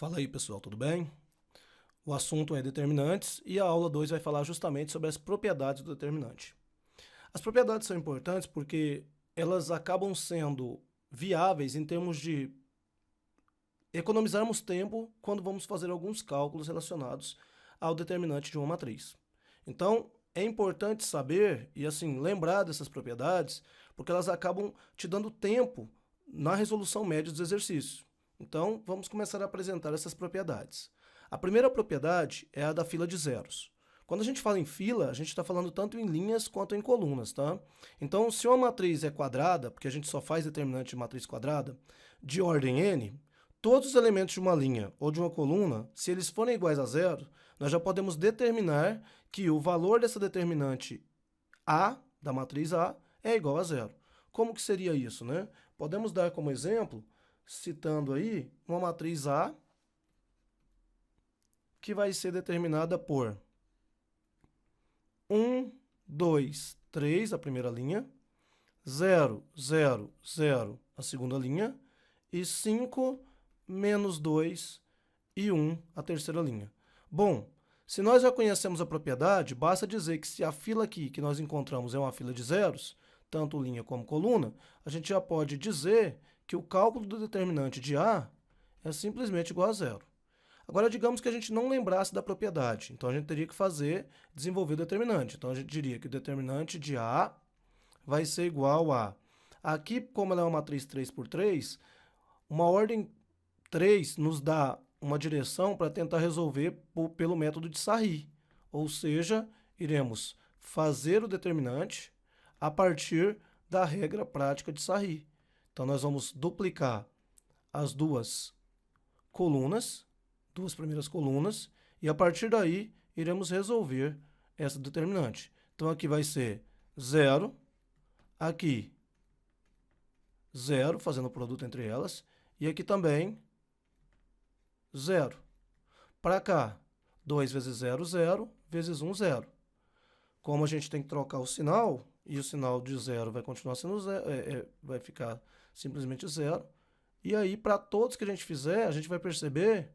Fala aí, pessoal, tudo bem? O assunto é determinantes e a aula 2 vai falar justamente sobre as propriedades do determinante. As propriedades são importantes porque elas acabam sendo viáveis em termos de economizarmos tempo quando vamos fazer alguns cálculos relacionados ao determinante de uma matriz. Então, é importante saber e assim lembrar dessas propriedades, porque elas acabam te dando tempo na resolução média dos exercícios. Então, vamos começar a apresentar essas propriedades. A primeira propriedade é a da fila de zeros. Quando a gente fala em fila, a gente está falando tanto em linhas quanto em colunas, tá? Então, se uma matriz é quadrada, porque a gente só faz determinante de matriz quadrada, de ordem n, todos os elementos de uma linha ou de uma coluna, se eles forem iguais a zero, nós já podemos determinar que o valor dessa determinante A, da matriz A, é igual a zero. Como que seria isso, né? Podemos dar como exemplo, citando aí, uma matriz A, que vai ser determinada por 1, 2, 3, a primeira linha, 0, 0, 0, a segunda linha, e 5, menos 2 e 1, a terceira linha. Bom, se nós já conhecemos a propriedade, basta dizer que se a fila aqui que nós encontramos é uma fila de zeros, tanto linha como coluna, a gente já pode dizer que o cálculo do determinante de A é simplesmente igual a zero. Agora, digamos que a gente não lembrasse da propriedade, então a gente teria que desenvolver o determinante. Então a gente diria que o determinante de A vai ser igual a... Aqui, como ela é uma matriz 3 por 3, uma ordem 3 nos dá uma direção para tentar resolver pelo método de Sarri. Ou seja, iremos fazer o determinante a partir da regra prática de Sarri. Então, nós vamos duplicar as duas primeiras colunas, e a partir daí iremos resolver essa determinante. Então, aqui vai ser 0, aqui 0, fazendo o produto entre elas, e aqui também 0. Para cá, 2 vezes 0, 0, vezes 1, 0. Como a gente tem que trocar o sinal, e o sinal de 0 vai continuar sendo 0, vai ficar simplesmente 0. E aí, para todos que a gente fizer, a gente vai perceber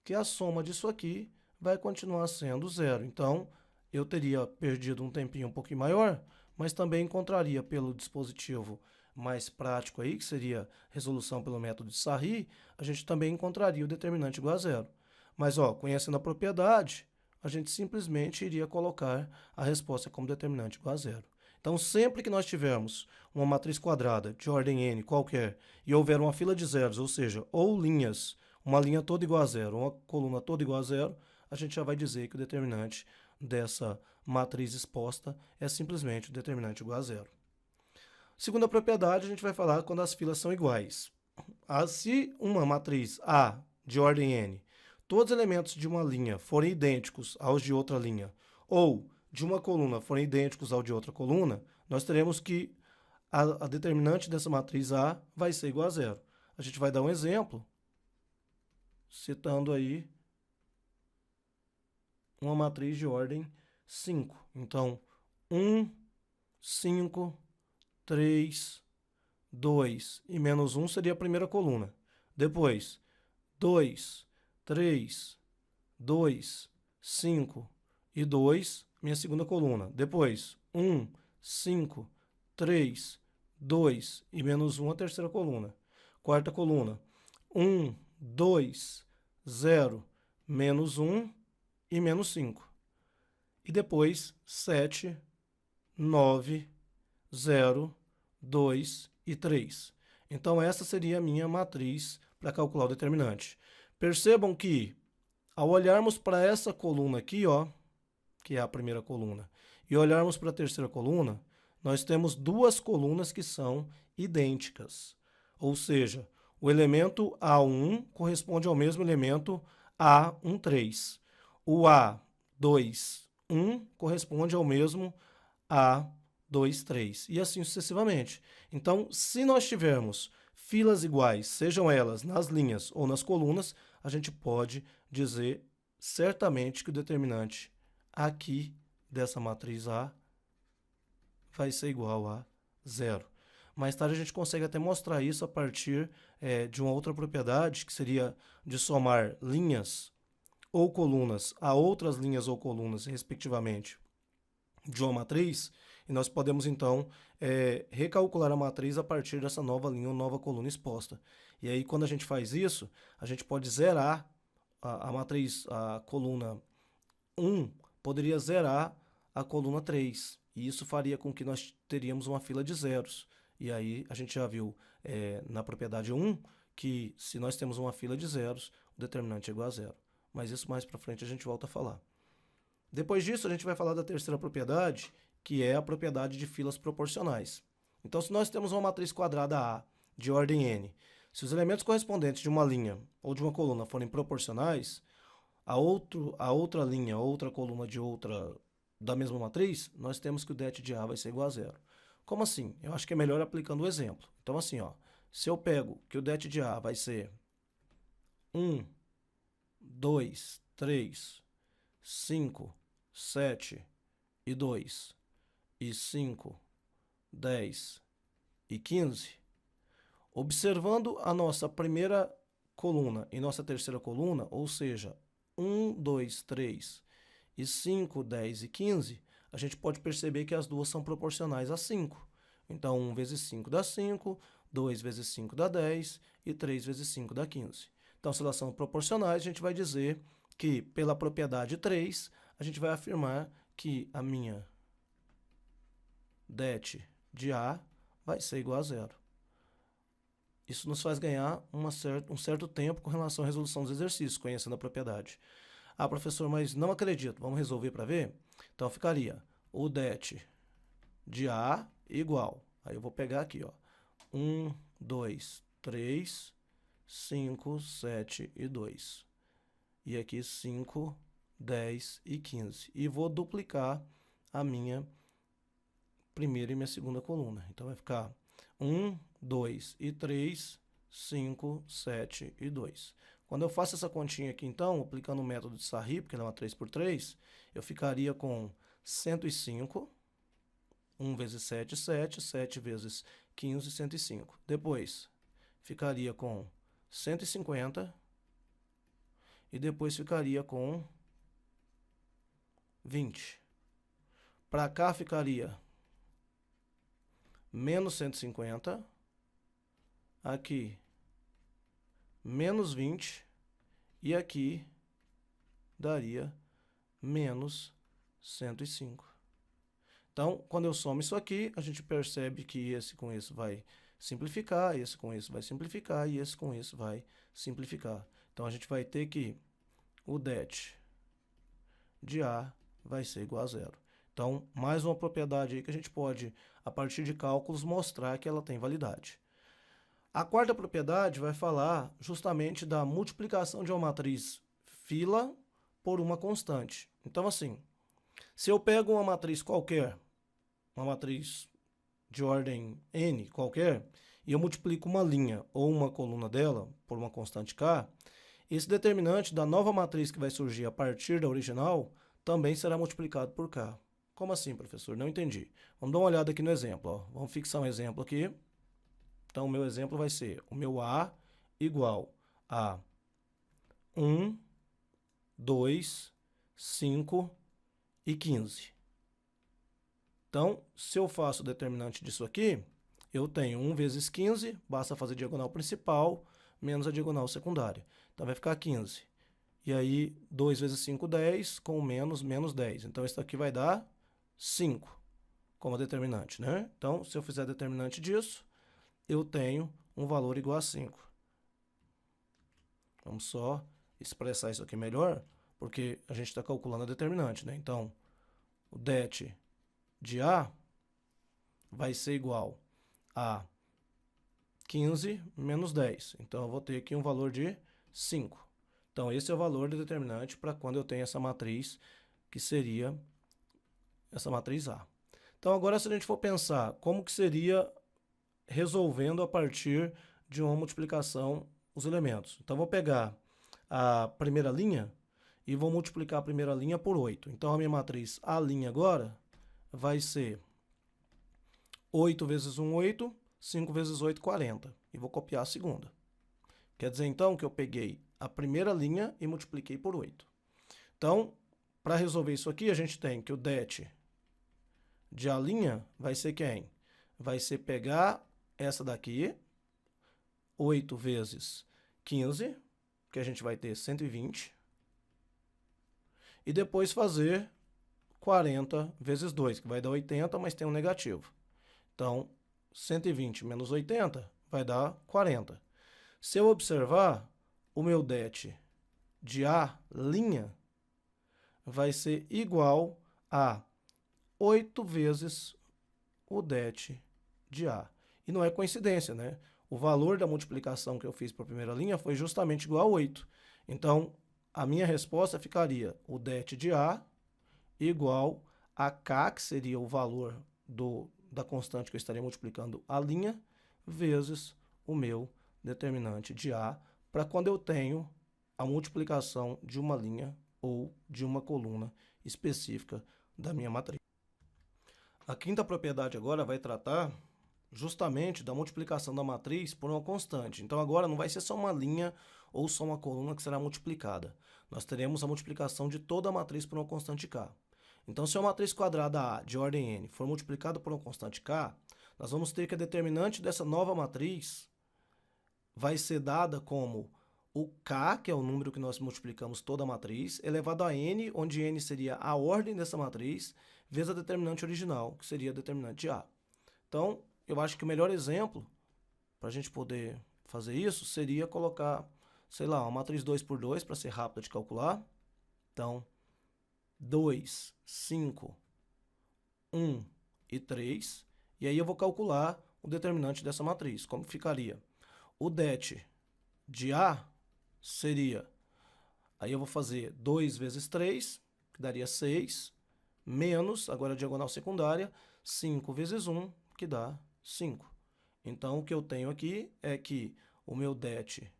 que a soma disso aqui vai continuar sendo 0. Então, eu teria perdido um tempinho um pouquinho maior, mas também encontraria pelo dispositivo mais prático aí, que seria resolução pelo método de Sarri, a gente também encontraria o determinante igual a zero. Mas, conhecendo a propriedade, a gente simplesmente iria colocar a resposta como determinante igual a zero. Então, sempre que nós tivermos uma matriz quadrada de ordem n qualquer e houver uma fila de zeros, ou seja, ou linhas, uma linha toda igual a zero, uma coluna toda igual a zero, a gente já vai dizer que o determinante dessa matriz exposta é simplesmente o determinante igual a zero. Segunda propriedade, a gente vai falar quando as filas são iguais. Se uma matriz A de ordem n, todos os elementos de uma linha forem idênticos aos de outra linha, ou de uma coluna forem idênticos ao de outra coluna, nós teremos que a determinante dessa matriz A vai ser igual a zero. A gente vai dar um exemplo, citando aí uma matriz de ordem 5. Então, 1, 5, 3, 2 e menos 1 seria a primeira coluna. Depois, 2, 3, 2, 5 e 2, minha segunda coluna. Depois, 1, 5, 3, 2 e menos 1, a terceira coluna. Quarta coluna, 1, 2, 0, menos 1 e menos 5. E depois, 7, 9, 0, 2 e 3. Então, essa seria a minha matriz para calcular o determinante. Percebam que, ao olharmos para essa coluna aqui, que é a primeira coluna, e olharmos para a terceira coluna, nós temos duas colunas que são idênticas. Ou seja, o elemento A1 corresponde ao mesmo elemento A13. O A21 corresponde ao mesmo A23. E assim sucessivamente. Então, se nós tivermos filas iguais, sejam elas nas linhas ou nas colunas, a gente pode dizer certamente que o determinante aqui dessa matriz A vai ser igual a zero. Mais tarde a gente consegue até mostrar isso a partir de uma outra propriedade, que seria de somar linhas ou colunas a outras linhas ou colunas, respectivamente, de uma matriz, e nós podemos, então, recalcular a matriz a partir dessa nova linha ou nova coluna exposta. E aí, quando a gente faz isso, a gente pode zerar a matriz, a coluna 1 poderia zerar a coluna 3, e isso faria com que nós teríamos uma fila de zeros. E aí a gente já viu na propriedade 1 que se nós temos uma fila de zeros, o determinante é igual a zero. Mas isso mais para frente a gente volta a falar. Depois disso a gente vai falar da terceira propriedade, que é a propriedade de filas proporcionais. Então se nós temos uma matriz quadrada A de ordem n, se os elementos correspondentes de uma linha ou de uma coluna forem proporcionais, a outra linha, outra coluna da mesma matriz, nós temos que o det de A vai ser igual a zero. Como assim? Eu acho que é melhor aplicando o exemplo. Então, assim, ó, se eu pego que o det de A vai ser 1, 2, 3, 5, 7 e 2, e 5, 10 e 15, observando a nossa primeira coluna e nossa terceira coluna, ou seja, 1, 2, 3 e 5, 10 e 15, a gente pode perceber que as duas são proporcionais a 5. Então, 1 vezes 5 dá 5, 2 vezes 5 dá 10 e 3 vezes 5 dá 15. Então, se elas são proporcionais, a gente vai dizer que, pela propriedade 3, a gente vai afirmar que a minha det de A vai ser igual a zero. Isso nos faz ganhar um certo tempo com relação à resolução dos exercícios, conhecendo a propriedade. Ah, professor, mas não acredito. Vamos resolver para ver? Então, ficaria o det de A igual. Aí eu vou pegar aqui, ó. 1, 2, 3, 5, 7 e 2. E aqui 5, 10 e 15. E vou duplicar a minha primeira e minha segunda coluna. Então, vai ficar 1, 2 e 3, 5, 7 e 2. Quando eu faço essa continha aqui, então, aplicando o método de Sarri, porque ela é uma 3 por 3, eu ficaria com 105, 1 vezes 7, 7, 7 vezes 15, 105. Depois, ficaria com 150, e depois ficaria com 20. Para cá ficaria menos 150, aqui menos 20, e aqui daria menos 105. Então, quando eu somo isso aqui, a gente percebe que esse com esse vai simplificar, esse com esse vai simplificar, e esse com esse vai simplificar. Então, a gente vai ter que o det de A vai ser igual a zero. Então, mais uma propriedade aí que a gente pode, a partir de cálculos, mostrar que ela tem validade. A quarta propriedade vai falar justamente da multiplicação de uma matriz fila por uma constante. Então, assim, se eu pego uma matriz qualquer, uma matriz de ordem n qualquer, e eu multiplico uma linha ou uma coluna dela por uma constante k, esse determinante da nova matriz que vai surgir a partir da original também será multiplicado por k. Como assim, professor? Não entendi. Vamos dar uma olhada aqui no exemplo. Ó. Vamos fixar um exemplo aqui. Então, o meu exemplo vai ser o meu A igual a 1, 2, 5 e 15. Então, se eu faço o determinante disso aqui, eu tenho 1 vezes 15, basta fazer a diagonal principal, menos a diagonal secundária. Então, vai ficar 15. E aí, 2 vezes 5, 10, com menos 10. Então, isso aqui vai dar 5 como determinante, né? Então, se eu fizer determinante disso, eu tenho um valor igual a 5. Vamos só expressar isso aqui melhor, porque a gente está calculando a determinante, né? Então, o det de A vai ser igual a 15 menos 10. Então, eu vou ter aqui um valor de 5. Então, esse é o valor do determinante para quando eu tenho essa matriz, que seria essa matriz A. Então, agora, se a gente for pensar como que seria resolvendo a partir de uma multiplicação os elementos. Então, vou pegar a primeira linha e vou multiplicar a primeira linha por 8. Então, a minha matriz A' agora vai ser 8 vezes 1, 8, 5 vezes 8, 40. E vou copiar a segunda. Quer dizer, então, que eu peguei a primeira linha e multipliquei por 8. Então, para resolver isso aqui, a gente tem que o det de A' vai ser quem? Vai ser pegar essa daqui, 8 vezes 15, que a gente vai ter 120, e depois fazer 40 vezes 2, que vai dar 80, mas tem um negativo. Então, 120 menos 80 vai dar 40. Se eu observar, o meu det de A' vai ser igual a 8 vezes o det de A. E não é coincidência, né? O valor da multiplicação que eu fiz para a primeira linha foi justamente igual a 8. Então, a minha resposta ficaria o det de A igual a K, que seria o valor da constante que eu estaria multiplicando a linha, vezes o meu determinante de A, para quando eu tenho a multiplicação de uma linha ou de uma coluna específica da minha matriz. A quinta propriedade agora vai tratar justamente da multiplicação da matriz por uma constante. Então, agora não vai ser só uma linha ou só uma coluna que será multiplicada. Nós teremos a multiplicação de toda a matriz por uma constante k. Então, se a matriz quadrada A de ordem n for multiplicada por uma constante k, nós vamos ter que a determinante dessa nova matriz vai ser dada como o k, que é o número que nós multiplicamos toda a matriz, elevado a n, onde n seria a ordem dessa matriz, vezes a determinante original, que seria a determinante de A. Então, eu acho que o melhor exemplo para a gente poder fazer isso seria colocar, sei lá, uma matriz 2 por 2 para ser rápida de calcular. Então, 2, 5, 1 e 3. E aí eu vou calcular o determinante dessa matriz. Como ficaria? O det de A seria, aí eu vou fazer 2 vezes 3, que daria 6, menos, agora a diagonal secundária, 5 vezes 1, que dá 5. Então, o que eu tenho aqui é que o meu det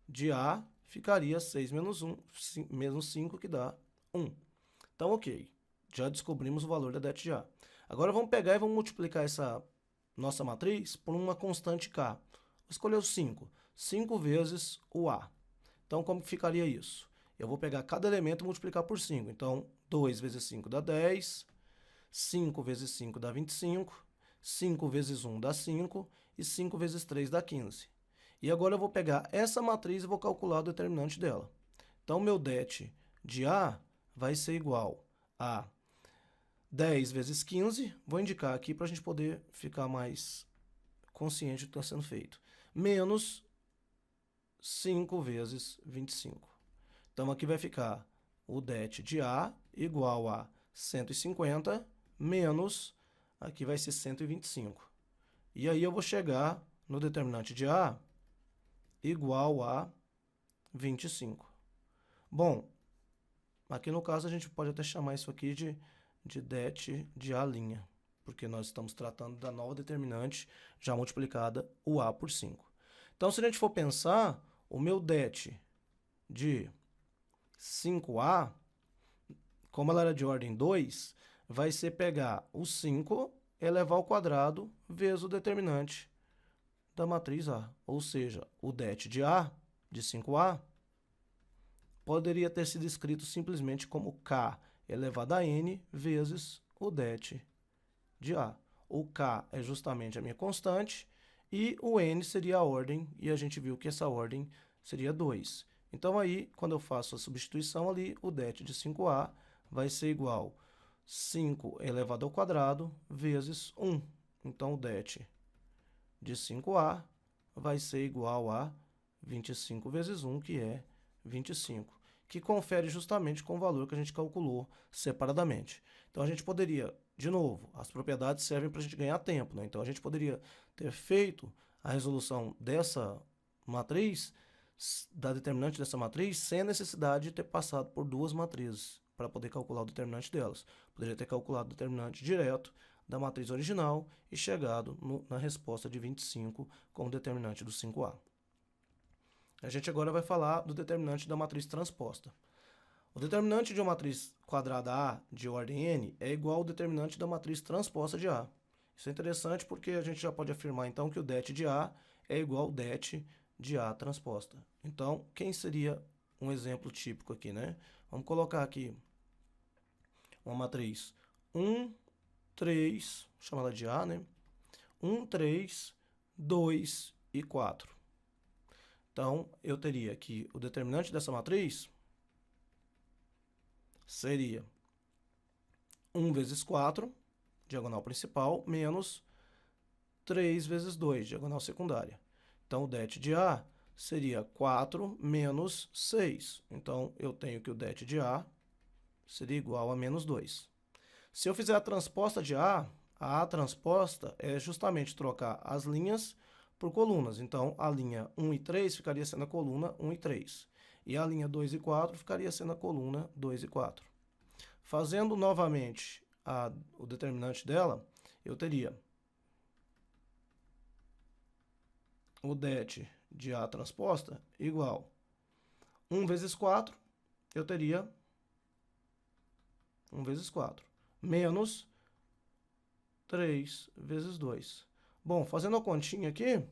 de A ficaria 6 menos 1, menos 5, que dá 1. Então, ok, já descobrimos o valor da det de A. Agora, vamos pegar e vamos multiplicar essa nossa matriz por uma constante k. Vou escolher o 5. 5 vezes o A. Então, como ficaria isso? Eu vou pegar cada elemento e multiplicar por 5. Então, 2 vezes 5 dá 10, 5 vezes 5 dá 25, 5 vezes 1 dá 5 e 5 vezes 3 dá 15. E agora eu vou pegar essa matriz e vou calcular o determinante dela. Então, meu det de A vai ser igual a 10 vezes 15, vou indicar aqui para a gente poder ficar mais consciente do que está sendo feito, menos 5 vezes 25. Então, aqui vai ficar o det de A igual a 150 menos, aqui vai ser 125. E aí eu vou chegar no determinante de A igual a 25. Bom, aqui no caso a gente pode até chamar isso aqui de det de A', porque nós estamos tratando da nova determinante já multiplicada, o A por 5. Então, se a gente for pensar, o meu det de 5A, como ela era de ordem 2, vai ser pegar o 5 elevar ao quadrado vezes o determinante da matriz A. Ou seja, o det de A, de 5A, poderia ter sido escrito simplesmente como k elevado a n vezes o det de A. O k é justamente a minha constante e o n seria a ordem, e a gente viu que essa ordem seria 2. Então, aí, quando eu faço a substituição ali, o det de 5A vai ser igual a 5 elevado ao quadrado vezes 1. Então, o det de 5A vai ser igual a 25 vezes 1, que é 25, que confere justamente com o valor que a gente calculou separadamente. Então, a gente poderia, de novo, as propriedades servem para a gente ganhar tempo, né? Então, a gente poderia ter feito a resolução dessa matriz, da determinante dessa matriz, sem a necessidade de ter passado por duas matrizes para poder calcular o determinante delas. Poderia ter calculado o determinante direto da matriz original e chegado na resposta de 25 como determinante do 5A. A gente agora vai falar do determinante da matriz transposta. O determinante de uma matriz quadrada A de ordem n é igual ao determinante da matriz transposta de A. Isso é interessante porque a gente já pode afirmar, então, que o det de A é igual ao det de A transposta. Então, quem seria um exemplo típico aqui, né? Vamos colocar aqui uma matriz 1, 3, chamada de A, né? 1, 3, 2 e 4. Então, eu teria que o determinante dessa matriz seria 1 vezes 4, diagonal principal, menos 3 vezes 2, diagonal secundária. Então, o det de A seria 4 menos 6. Então, eu tenho que o det de A seria igual a menos 2. Se eu fizer a transposta de A transposta é justamente trocar as linhas por colunas. Então, a linha 1 e 3 ficaria sendo a coluna 1 e 3. E a linha 2 e 4 ficaria sendo a coluna 2 e 4. Fazendo novamente o determinante dela, eu teria o det de A transposta igual 1 vezes 4, eu teria 1 vezes 4, menos 3 vezes 2. Bom, fazendo a continha aqui,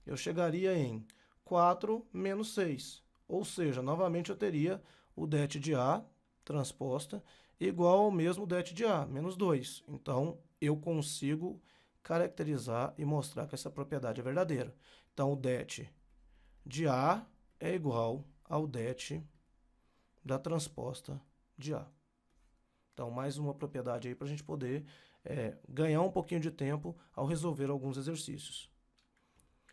eu chegaria em 4 menos 6. Ou seja, novamente eu teria o det de A transposta igual ao mesmo det de A, menos 2. Então, eu consigo caracterizar e mostrar que essa propriedade é verdadeira. Então, o det de A é igual ao det da transposta de A. Então, mais uma propriedade aí para a gente poder ganhar um pouquinho de tempo ao resolver alguns exercícios.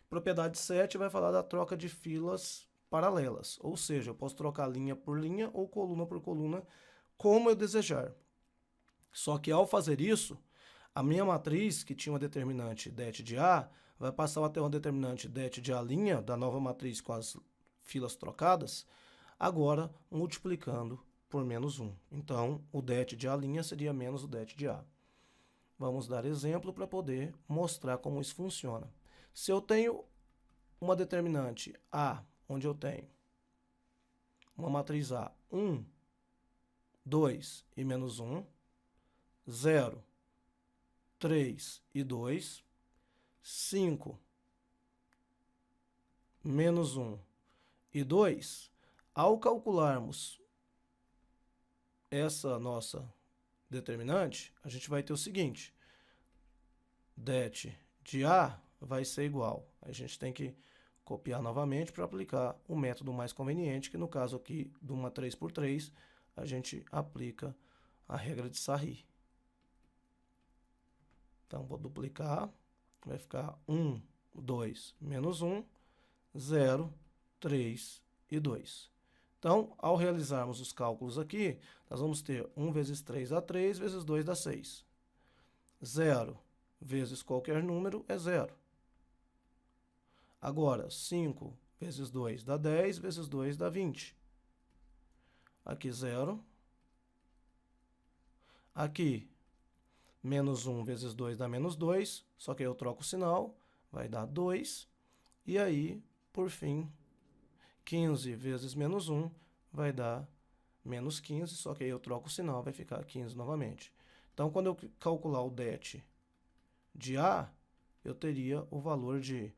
Propriedade 7 vai falar da troca de filas paralelas, ou seja, eu posso trocar linha por linha ou coluna por coluna, como eu desejar. Só que ao fazer isso, a minha matriz, que tinha uma determinante det de A, vai passar a ter uma determinante det de A', da nova matriz com as filas trocadas, agora multiplicando por menos 1. Então, o det de A' seria menos o det de A. Vamos dar exemplo para poder mostrar como isso funciona. Se eu tenho uma determinante A, onde eu tenho uma matriz A, 1, 2 e menos 1, 0, 3 e 2, 5, menos 1 e 2, ao calcularmos essa nossa determinante, a gente vai ter o seguinte: det de A vai ser igual. A gente tem que copiar novamente para aplicar o método mais conveniente, que no caso aqui de uma 3×3, a gente aplica a regra de Sarri. Então, vou duplicar, vai ficar 1, 2, menos 1, 0, 3 e 2. Então, ao realizarmos os cálculos aqui, nós vamos ter 1 vezes 3 dá 3, vezes 2 dá 6. 0 vezes qualquer número é 0. Agora, 5 vezes 2 dá 10, vezes 2 dá 20. Aqui 0. Aqui, menos 1 vezes 2 dá menos 2, só que aí eu troco o sinal, vai dar 2. E aí, por fim, 15 vezes menos 1 vai dar menos 15, só que aí eu troco o sinal, vai ficar 15 novamente. Então, quando eu calcular o det de A, eu teria o valor de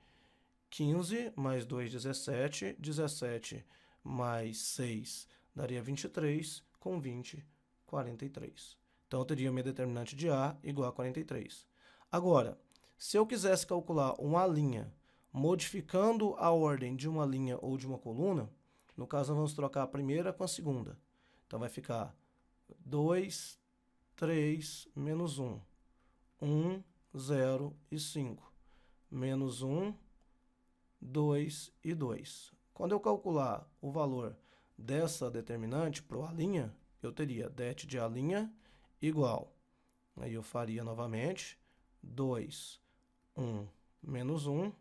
15 mais 2, 17, 17 mais 6 daria 23, com 20, 43. Então, eu teria minha determinante de A igual a 43. Agora, se eu quisesse calcular uma linha modificando a ordem de uma linha ou de uma coluna, no caso, nós vamos trocar a primeira com a segunda. Então, vai ficar 2, 3, menos 1. 1, 0 e 5. Menos 1, 2 e 2. Quando eu calcular o valor dessa determinante para o A', eu teria det de A' igual. Aí eu faria novamente 2, 1, menos 1,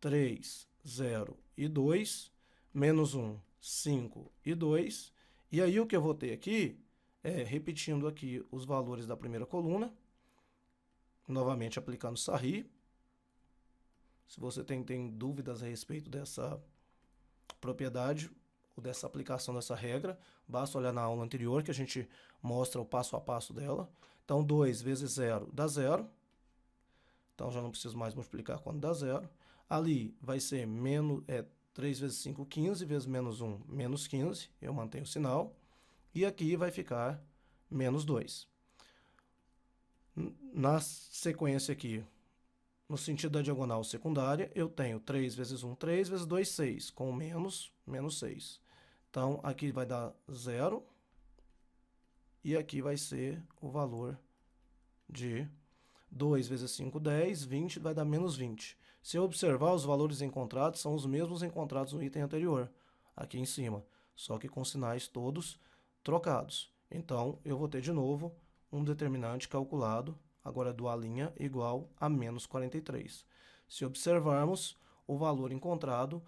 3, 0 e 2, menos 1, 5 e 2. E aí o que eu vou ter aqui é, repetindo aqui os valores da primeira coluna, novamente aplicando Sarri. Se você tem dúvidas a respeito dessa propriedade ou dessa aplicação dessa regra, basta olhar na aula anterior que a gente mostra o passo a passo dela. Então, 2 vezes 0 dá 0. Então, já não preciso mais multiplicar quando dá 0. Ali vai ser 3 vezes 5, 15, vezes menos 1, menos 15. Eu mantenho o sinal. E aqui vai ficar menos 2. Na sequência aqui, no sentido da diagonal secundária, eu tenho 3 vezes 1, 3, vezes 2, 6, com menos 6. Então, aqui vai dar 0. E aqui vai ser o valor de 2 vezes 5, 10, 20, vai dar menos 20. Se eu observar, os valores encontrados são os mesmos encontrados no item anterior, aqui em cima, só que com sinais todos trocados. Então, eu vou ter de novo um determinante calculado, agora do A' igual a menos 43. Se observarmos, o valor encontrado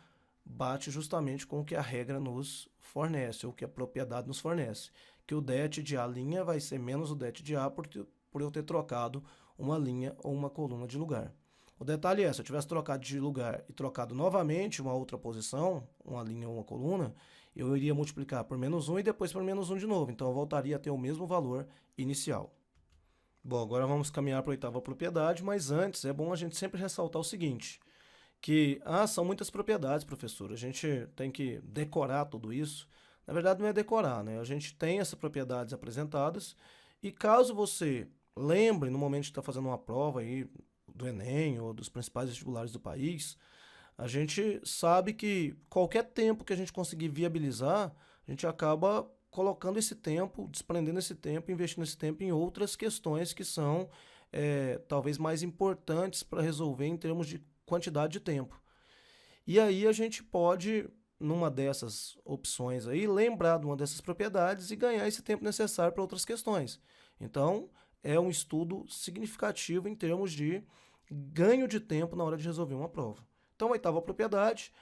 bate justamente com o que a regra nos fornece, ou que a propriedade nos fornece, que o det de A' vai ser menos o det de A por eu ter trocado uma linha ou uma coluna de lugar. O detalhe é, se eu tivesse trocado de lugar e trocado novamente uma outra posição, uma linha ou uma coluna, eu iria multiplicar por menos 1 e depois por menos 1 de novo. Então, eu voltaria a ter o mesmo valor inicial. Bom, agora vamos caminhar para a oitava propriedade, mas antes é bom a gente sempre ressaltar o seguinte, que são muitas propriedades, professor, a gente tem que decorar tudo isso. Na verdade, não é decorar, né? A gente tem essas propriedades apresentadas e caso você lembre, no momento de estar fazendo uma prova aí do Enem ou dos principais vestibulares do país, a gente sabe que qualquer tempo que a gente conseguir viabilizar, a gente acaba colocando esse tempo, desprendendo esse tempo, investindo esse tempo em outras questões que são talvez mais importantes para resolver em termos de quantidade de tempo. E aí a gente pode, numa dessas opções aí, lembrar de uma dessas propriedades e ganhar esse tempo necessário para outras questões. Então, é um estudo significativo em termos de ganho de tempo na hora de resolver uma prova. Então, a oitava propriedade,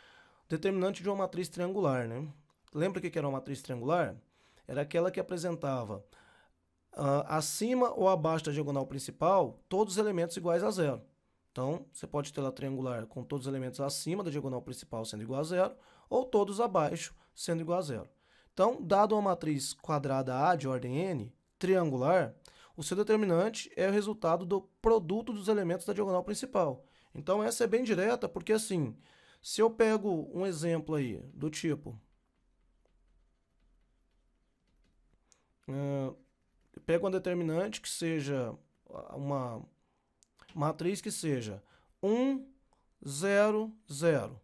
determinante de uma matriz triangular, né? Lembra o que era uma matriz triangular? Era aquela que apresentava acima ou abaixo da diagonal principal todos os elementos iguais a zero. Então, você pode ter ela triangular com todos os elementos acima da diagonal principal sendo igual a zero, ou todos abaixo sendo igual a zero. Então, dado uma matriz quadrada A de ordem n, triangular, o seu determinante é o resultado do produto dos elementos da diagonal principal. Então, essa é bem direta, porque assim, se eu pego um exemplo aí do tipo, pego uma determinante que seja uma matriz que seja 1, 0, 0,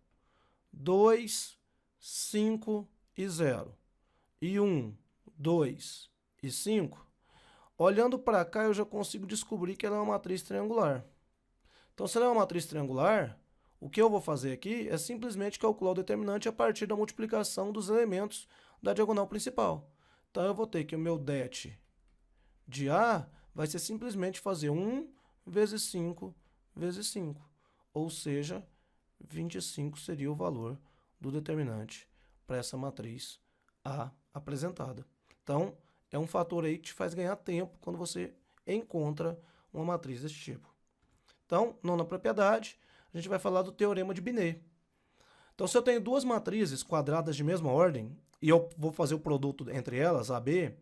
2, 5 e 0, e 1, 2 e 5, olhando para cá eu já consigo descobrir que ela é uma matriz triangular. Então, se ela é uma matriz triangular, o que eu vou fazer aqui é simplesmente calcular o determinante a partir da multiplicação dos elementos da diagonal principal. Então, eu vou ter que o meu det de A vai ser simplesmente fazer 1 vezes 5 vezes 5, ou seja, 25 seria o valor do determinante para essa matriz A apresentada. Então, é um fator aí que te faz ganhar tempo quando você encontra uma matriz desse tipo. Então, nona propriedade, a gente vai falar do teorema de Binet. Então, se eu tenho duas matrizes quadradas de mesma ordem, e eu vou fazer o produto entre elas, AB,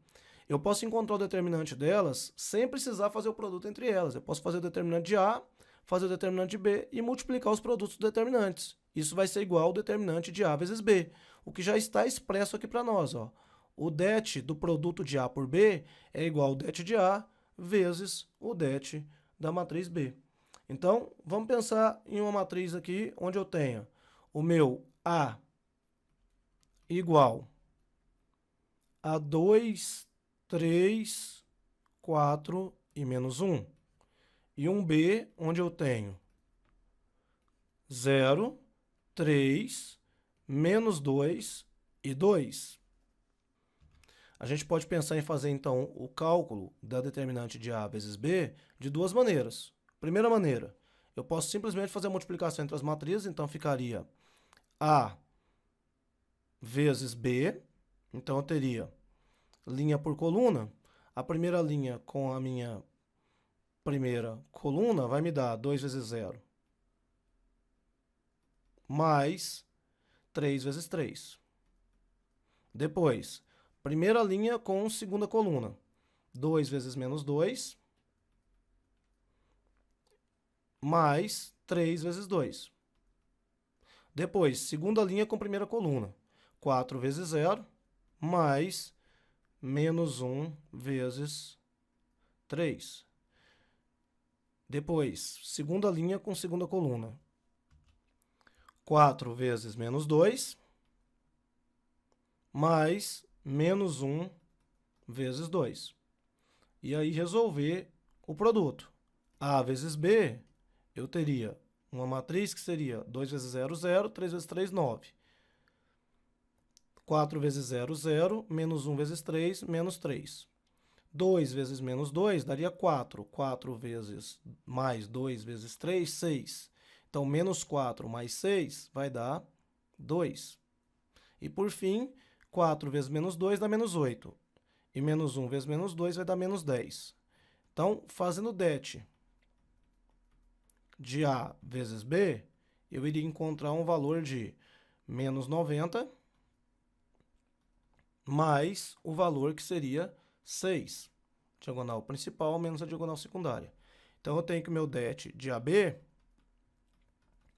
eu posso encontrar o determinante delas sem precisar fazer o produto entre elas. Eu posso fazer o determinante de A, fazer o determinante de B e multiplicar os produtos dos determinantes. Isso vai ser igual ao determinante de A vezes B, o que já está expresso aqui para nós. Ó. O det do produto de A por B é igual ao det de A vezes o det da matriz B. Então, vamos pensar em uma matriz aqui onde eu tenho o meu A igual a 2, 3, 4 e menos 1. E um B onde eu tenho 0, 3, menos 2 e 2. A gente pode pensar em fazer, então, o cálculo da determinante de A vezes B de duas maneiras. Primeira maneira, eu posso simplesmente fazer a multiplicação entre as matrizes, então ficaria A vezes B, então eu teria linha por coluna, a primeira linha com a minha primeira coluna vai me dar 2 vezes 0, mais 3 vezes 3. Depois, primeira linha com segunda coluna, 2 vezes menos 2, mais 3 vezes 2. Depois, segunda linha com primeira coluna. 4 vezes 0, mais menos 1 vezes 3. Depois, segunda linha com segunda coluna. 4 vezes menos 2, mais menos 1 vezes 2. E aí, resolver o produto. A vezes B, eu teria uma matriz que seria 2 vezes 0, 0, 3 vezes 3, 9. 4 vezes 0, 0, menos 1 vezes 3, menos 3. 2 vezes menos 2 daria 4. 4 vezes mais 2 vezes 3, 6. Então, menos 4 mais 6 vai dar 2. E, por fim, 4 vezes menos 2 dá menos 8. E menos 1 vezes menos 2 vai dar menos 10. Então, fazendo det de A vezes B, eu iria encontrar um valor de menos 90 mais o valor que seria 6. Diagonal principal menos a diagonal secundária. Então, eu tenho que o meu det de AB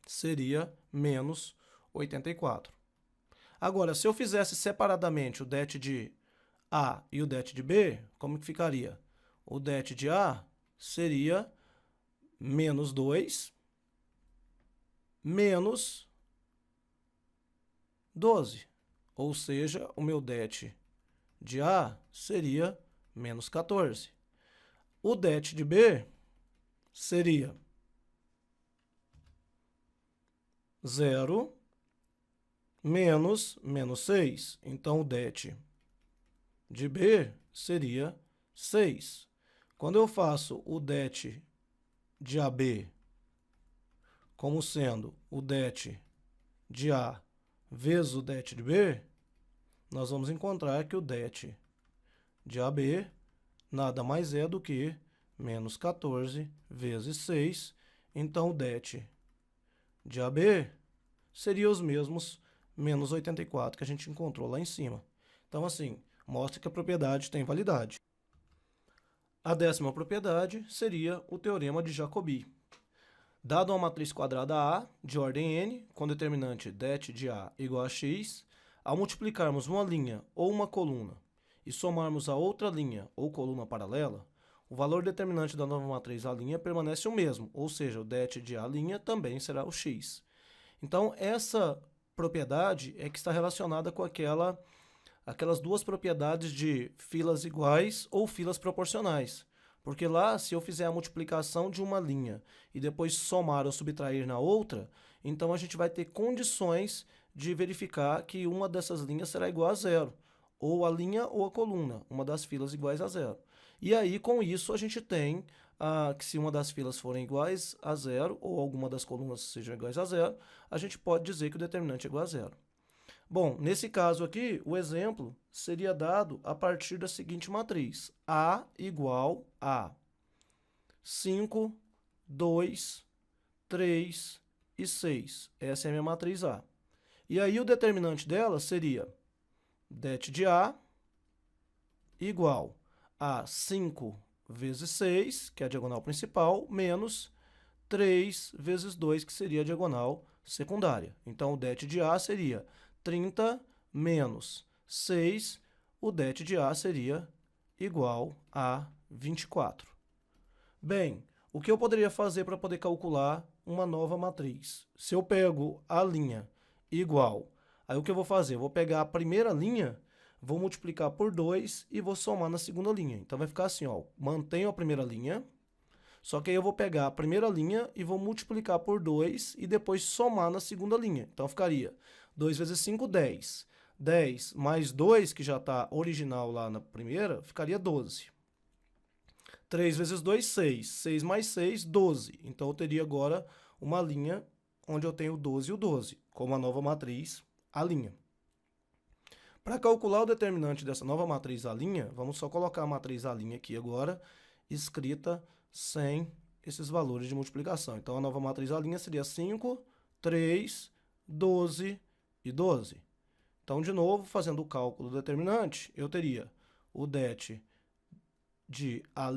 seria menos 84. Agora, se eu fizesse separadamente o det de A e o det de B, como que ficaria? O det de A seria menos 2 menos 12. Ou seja, o meu det de A seria menos 14. O det de B seria 0 menos 6. Então, o det de B seria 6. Quando eu faço o det de AB como sendo o det de A vezes o det de B, nós vamos encontrar que o det de AB nada mais é do que menos 14 vezes 6. Então, o det de AB seria os mesmos menos 84 que a gente encontrou lá em cima. Então, assim, mostra que a propriedade tem validade. A 10ª propriedade seria o teorema de Jacobi. Dado uma matriz quadrada A, de ordem n, com determinante det de A igual a x, ao multiplicarmos uma linha ou uma coluna e somarmos a outra linha ou coluna paralela, o valor determinante da nova matriz A' permanece o mesmo, ou seja, o det de A' também será o x. Então, essa propriedade é que está relacionada com aquelas duas propriedades de filas iguais ou filas proporcionais. Porque lá, se eu fizer a multiplicação de uma linha e depois somar ou subtrair na outra, então a gente vai ter condições de verificar que uma dessas linhas será igual a zero. Ou a linha ou a coluna, uma das filas iguais a zero. E aí, com isso, a gente tem que se uma das filas forem iguais a zero, ou alguma das colunas sejam iguais a zero, a gente pode dizer que o determinante é igual a zero. Bom, nesse caso aqui, o exemplo seria dado a partir da seguinte matriz. A igual a 5, 2, 3 e 6. Essa é a minha matriz A. E aí, o determinante dela seria det de A igual a 5 vezes 6, que é a diagonal principal, menos 3 vezes 2, que seria a diagonal secundária. Então, o det de A seria 30 menos 6, o det de A seria igual a 24. Bem, o que eu poderia fazer para poder calcular uma nova matriz? Se eu pego a linha igual, aí o que eu vou fazer? Eu vou pegar a primeira linha, vou multiplicar por 2 e vou somar na segunda linha. Então, vai ficar assim, ó, mantenho a primeira linha, só que aí eu vou pegar a primeira linha e vou multiplicar por 2 e depois somar na segunda linha. Então, ficaria 2 vezes 5, 10. 10 mais 2, que já está original lá na primeira, ficaria 12. 3 vezes 2, 6. 6 mais 6, 12. Então, eu teria agora uma linha onde eu tenho 12 e o 12, como a nova matriz A'. Para calcular o determinante dessa nova matriz A', vamos só colocar a matriz A' aqui agora, escrita sem esses valores de multiplicação. Então, a nova matriz A' seria 5, 3, 12 e 12. Então, de novo, fazendo o cálculo do determinante, eu teria o det de A'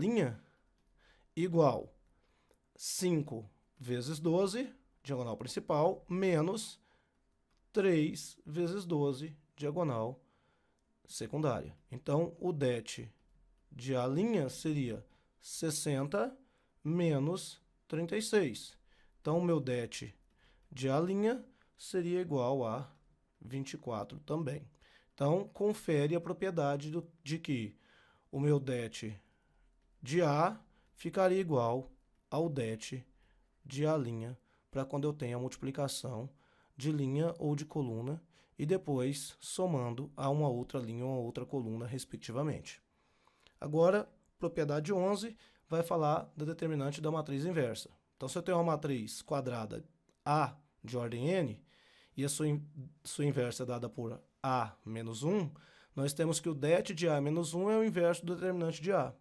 igual 5 vezes 12, diagonal principal, menos 3 vezes 12, diagonal secundária. Então, o det de A' seria 60 menos 36. Então, o meu det de A' seria igual a 24 também. Então, confere a propriedade de que o meu det de A ficaria igual ao det de A' para quando eu tenho a multiplicação de linha ou de coluna e depois somando a uma outra linha ou uma outra coluna, respectivamente. Agora, propriedade 11 vai falar da determinante da matriz inversa. Então, se eu tenho uma matriz quadrada A de ordem n, e a sua inversa é dada por A menos 1, nós temos que o det de A menos 1 é o inverso do determinante de A.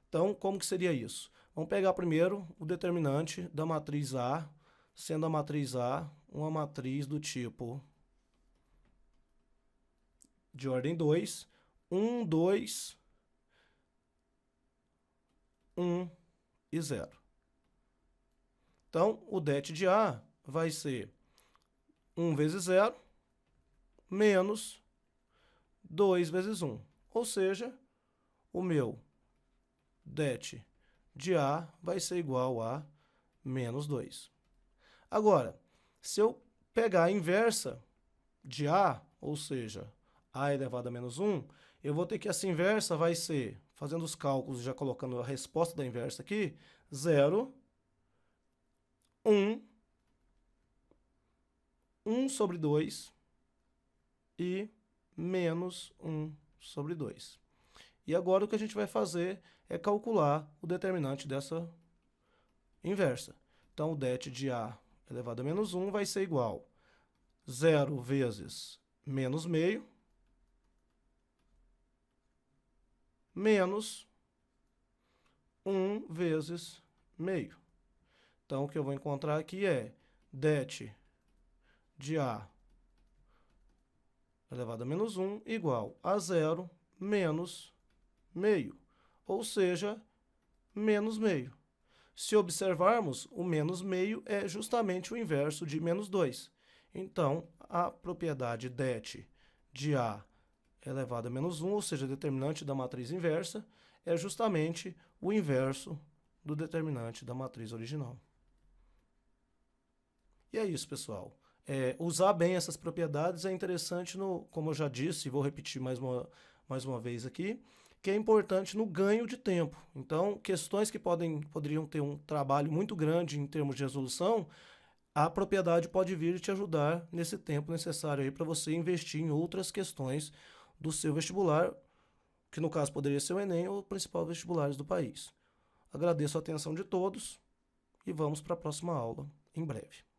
Então, como que seria isso? Vamos pegar primeiro o determinante da matriz A, sendo a matriz A uma matriz do tipo de ordem 2, 1, 2, 1 e 0. Então, o det de A vai ser 1 vezes 0 menos 2 vezes 1. Ou seja, o meu det de A vai ser igual a menos 2. Agora, se eu pegar a inversa de A, ou seja, A elevado a menos 1, eu vou ter que essa inversa vai ser, fazendo os cálculos e já colocando a resposta da inversa aqui, 0, 1, 1 sobre 2 e menos 1 sobre 2. E agora o que a gente vai fazer é calcular o determinante dessa inversa. Então, o det de A elevado a menos 1 vai ser igual a 0 vezes menos meio, menos 1 vezes meio. Então, o que eu vou encontrar aqui é det de A elevado a menos 1 igual a 0 menos meio, ou seja, menos meio. Se observarmos, o menos meio é justamente o inverso de menos 2. Então, a propriedade det de A elevado a menos 1, ou seja, determinante da matriz inversa, é justamente o inverso do determinante da matriz original. E é isso, pessoal. Usar bem essas propriedades é interessante, como eu já disse, e vou repetir mais uma vez aqui, que é importante no ganho de tempo. Então, questões que poderiam ter um trabalho muito grande em termos de resolução, a propriedade pode vir e te ajudar nesse tempo necessário aí para você investir em outras questões do seu vestibular, que no caso poderia ser o Enem ou o principal vestibulares do país. Agradeço a atenção de todos e vamos para a próxima aula em breve.